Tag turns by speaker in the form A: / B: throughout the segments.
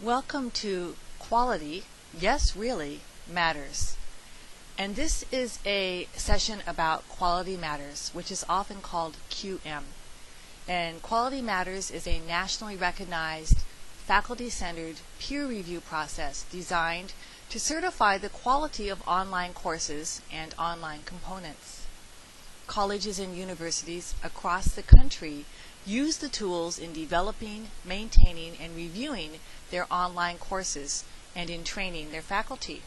A: Welcome to Quality, Yes Really, Matters. And this is a session about Quality Matters, which is often called QM. And Quality Matters is a nationally recognized, faculty-centered peer review process designed to certify the quality of online courses and online components. Colleges and universities across the country use the tools in developing, maintaining, and reviewing their online courses and in training their faculty.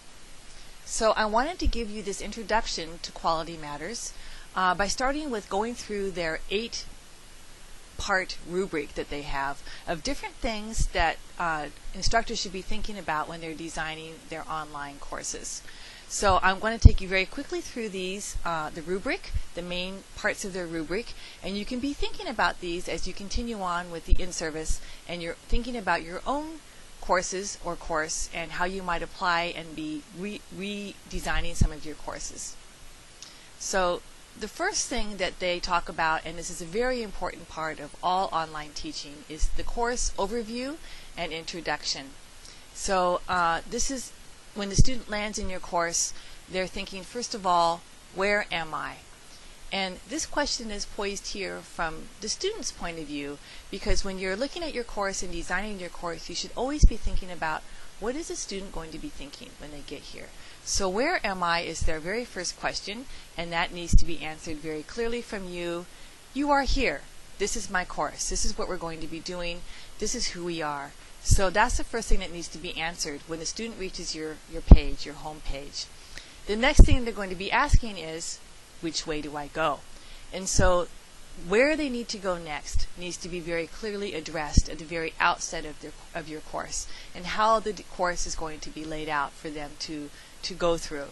A: So I wanted to give you this introduction to Quality Matters by starting with going through their 8-part rubric that they have of different things that instructors should be thinking about when they're designing their online courses. So I'm going to take you very quickly through these, the rubric, the main parts of their rubric, and you can be thinking about these as you continue on with the in-service and you're thinking about your own courses or course and how you might apply and be redesigning some of your courses. So the first thing that they talk about, and this is a very important part of all online teaching, is the course overview and introduction. So this is when the student lands in your course, they're thinking, first of all, where am I? And this question is poised here from the student's point of view, because when you're looking at your course and designing your course, you should always be thinking about what is the student going to be thinking when they get here. So where am I is their very first question, and that needs to be answered very clearly from you. You are here. This is my course. This is what we're going to be doing. This is who we are. So that's the first thing that needs to be answered when the student reaches your page, your home page. The next thing they're going to be asking is, which way do I go? And so where they need to go next needs to be very clearly addressed at the very outset of your course, and how the course is going to be laid out for them to go through.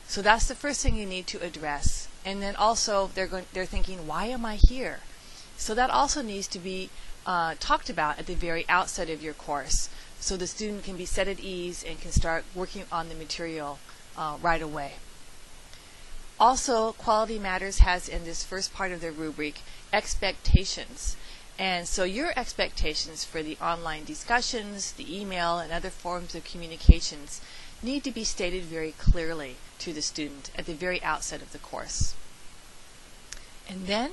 A: So that's the first thing you need to address. And then also they're thinking, why am I here? So that also needs to be talked about at the very outset of your course, so the student can be set at ease and can start working on the material right away. Also, Quality Matters has in this first part of their rubric expectations. And so your expectations for the online discussions, the email, and other forms of communications need to be stated very clearly to the student at the very outset of the course. And then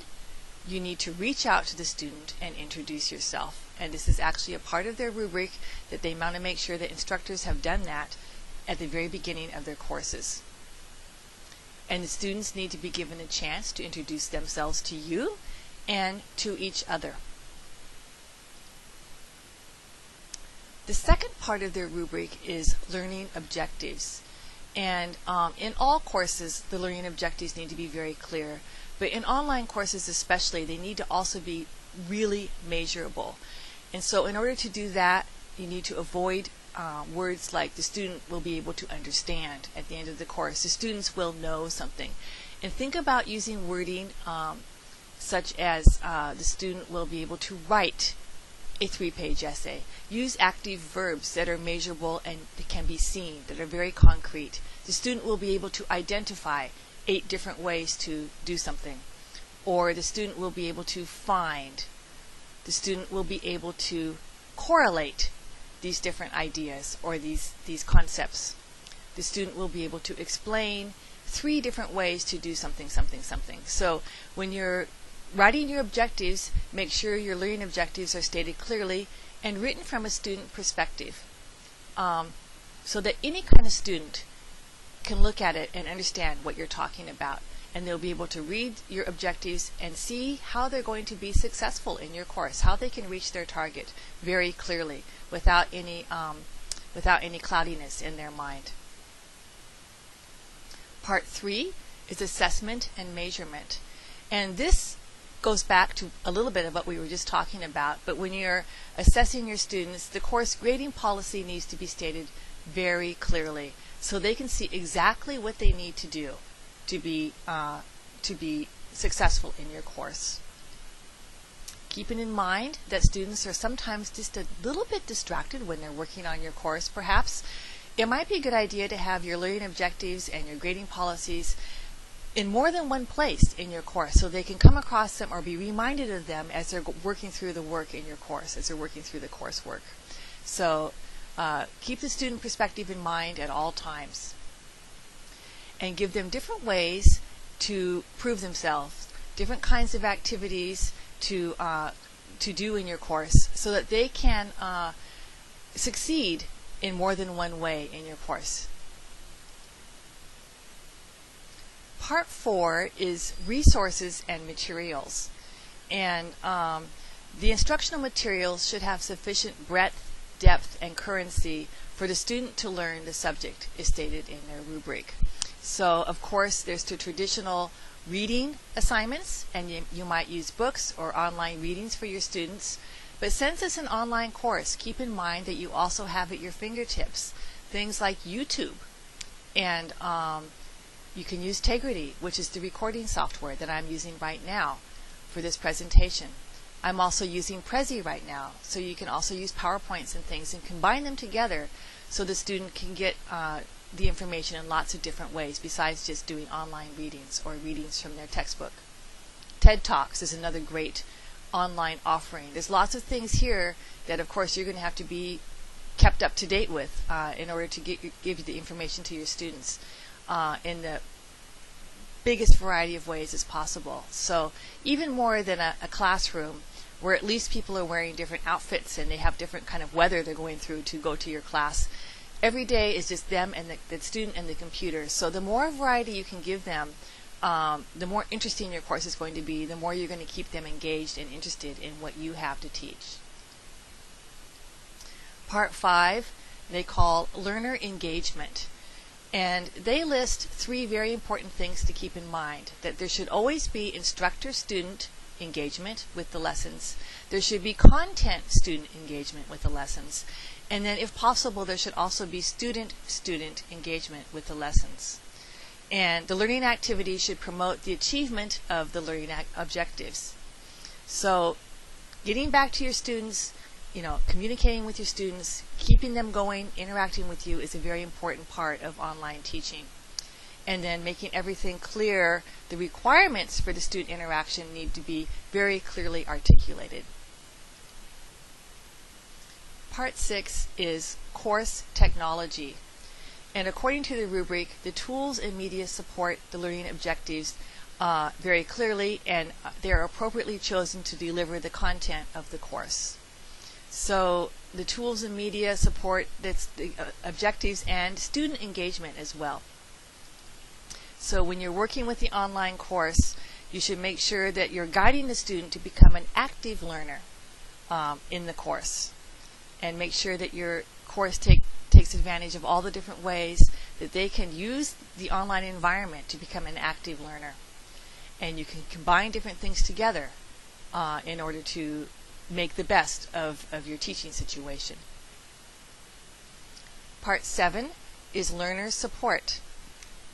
A: you need to reach out to the student and introduce yourself. And this is actually a part of their rubric that they want to make sure that instructors have done that at the very beginning of their courses. And the students need to be given a chance to introduce themselves to you and to each other. The second part of their rubric is learning objectives. And in all courses, the learning objectives need to be very clear. But in online courses especially, they need to also be really measurable. And so in order to do that, you need to avoid words like the student will be able to understand at the end of the course. The students will know something. And think about using wording such as the student will be able to write a 3-page essay. Use active verbs that are measurable and that can be seen, that are very concrete. The student will be able to identify 8 different ways to do something. Or the student will be able to find. The student will be able to correlate these different ideas or these concepts. The student will be able to explain 3 different ways to do something. So when you're writing your objectives, make sure your learning objectives are stated clearly and written from a student perspective, so that any kind of student can look at it and understand what you're talking about, and they'll be able to read your objectives and see how they're going to be successful in your course, how they can reach their target very clearly without any cloudiness in their mind. Part 3 is assessment and measurement, and this goes back to a little bit of what we were just talking about. But when you're assessing your students, the course grading policy needs to be stated very clearly, so they can see exactly what they need to do to be successful in your course. Keeping in mind that students are sometimes just a little bit distracted when they're working on your course, perhaps, it might be a good idea to have your learning objectives and your grading policies in more than one place in your course, so they can come across them or be reminded of them as they're working through the work in your course, as they're working through the coursework. So Keep the student perspective in mind at all times, and give them different ways to prove themselves, different kinds of activities to do in your course, so that they can succeed in more than one way in your course. Part 4 is resources and materials. And the instructional materials should have sufficient breadth, depth, and currency for the student to learn the subject is stated in their rubric. So, of course, there's the traditional reading assignments, and you might use books or online readings for your students. But since it's an online course, keep in mind that you also have at your fingertips things like YouTube, and you can use Tegrity, which is the recording software that I'm using right now for this presentation. I'm also using Prezi right now, so you can also use PowerPoints and things and combine them together so the student can get the information in lots of different ways besides just doing online readings or readings from their textbook. TED Talks is another great online offering. There's lots of things here that, of course, you're going to have to be kept up to date with in order to give you the information to your students in the biggest variety of ways as possible. So even more than a classroom where at least people are wearing different outfits and they have different kind of weather they're going through to go to your class, every day is just them and the student and the computer. So the more variety you can give them, the more interesting your course is going to be, the more you're going to keep them engaged and interested in what you have to teach. Part 5 they call learner engagement. And they list 3 very important things to keep in mind. That there should always be instructor-student engagement with the lessons. There should be content-student engagement with the lessons. And then, if possible, there should also be student-student engagement with the lessons. And the learning activities should promote the achievement of the learning objectives. So, getting back to your students, communicating with your students, keeping them going, interacting with you is a very important part of online teaching. And then making everything clear, the requirements for the student interaction need to be very clearly articulated. Part 6 is course technology. And according to the rubric, the tools and media support the learning objectives very clearly, and they are appropriately chosen to deliver the content of the course. So the tools and media support the objectives and student engagement as well. So when you're working with the online course, you should make sure that you're guiding the student to become an active learner in the course, and make sure that your course takes advantage of all the different ways that they can use the online environment to become an active learner. And you can combine different things together in order to make the best of your teaching situation. Part 7 is learner support.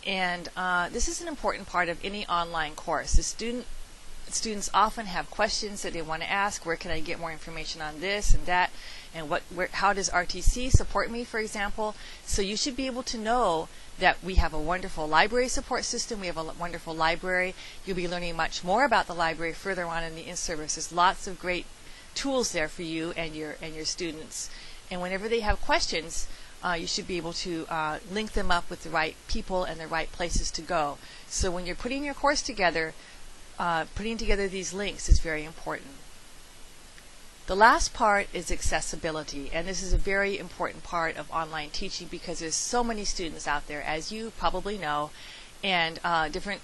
A: And this is an important part of any online course. The students often have questions that they want to ask. Where can I get more information on this and that? And how does RTC support me, for example? So you should be able to know that we have a wonderful library support system. We have a wonderful library. You'll be learning much more about the library further on in the in-service. There's lots of great tools there for you and your students. And whenever they have questions, you should be able to link them up with the right people and the right places to go. So when you're putting your course together, putting together these links is very important. The last part is accessibility, and this is a very important part of online teaching because there's so many students out there, as you probably know, and different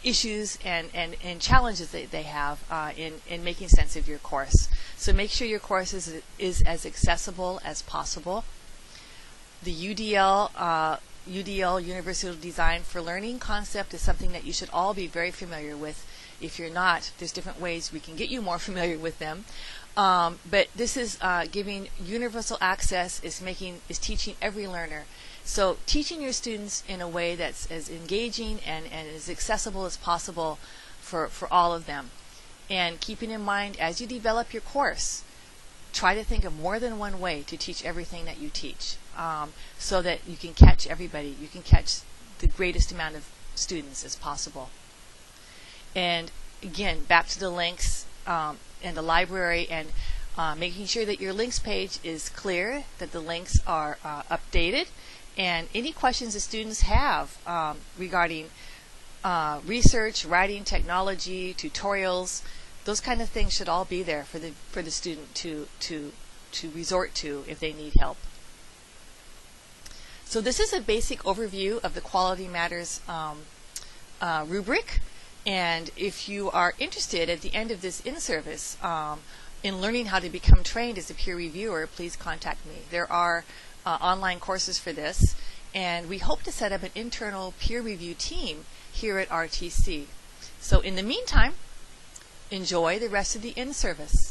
A: issues and challenges that they have in making sense of your course. So make sure your course is as accessible as possible. The UDL, Universal Design for Learning concept is something that you should all be very familiar with. If you're not, there's different ways we can get you more familiar with them. But this is giving universal access, is teaching every learner. So teaching your students in a way that's as engaging and as accessible as possible for all of them. And keeping in mind, as you develop your course, try to think of more than one way to teach everything that you teach, so that you can catch everybody. You can catch the greatest amount of students as possible. And again, back to the links and the library, and making sure that your links page is clear, that the links are updated, and any questions the students have regarding research, writing, technology, tutorials, those kind of things should all be there for the student to resort to if they need help. So this is a basic overview of the Quality Matters rubric, and if you are interested at the end of this in-service in learning how to become trained as a peer reviewer, please contact me. There are online courses for this, and we hope to set up an internal peer review team here at RTC. So in the meantime, enjoy the rest of the in-service.